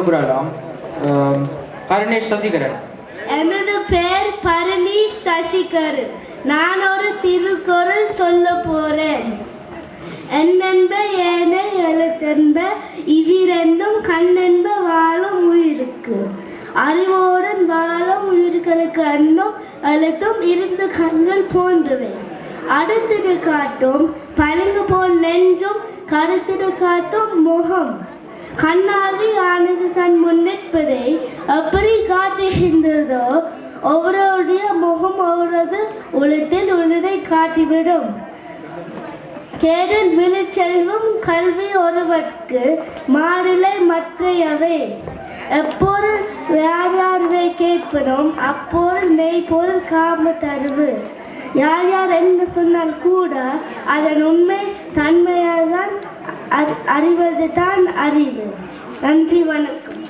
கூறலாம். பரணேஷ் சசிகரன். எனது பெயர் பரணேஷ் சசிகரன். நான் ஒரு திருக்குறள் சொல்ல போறேன். என்னென்ப ஏனை எழுத்தென்ப இவ்விரண்டும் கண்ணென்ப வாழும் உயிருக்கு. அறிவோடன் வாழும் உயிர்களுக்கு அன்னும் எழுத்தும் இருந்து கண்கள் போன்றவை. அடுத்திடு காட்டும் பளிங்கு போல் நெஞ்சும் கருத்திடு காட்டும் முகம். கண்ணாடி ஆனது தன் முன்னிற்பதை எப்படி காட்டுகின்றதோ ஒவ்வொருடைய முகம் ஒவ்வொரு உலகத்தில் உள்ளதை காட்டிவிடும். கேடல் விழுச்செல்வம் கல்வி ஒருவர்க்கு மாடிலை மற்றையவை. எப்பொருள் யார் யார்வை கேட்பனும் அப்பொருள் மெய்ப்பொருள் காம தருவு. யார் யார் என்று சொன்னால் கூட அதன் உண்மை தன்மையால்தான் அறிவது தான் அறிவு. நன்றி, வணக்கம்.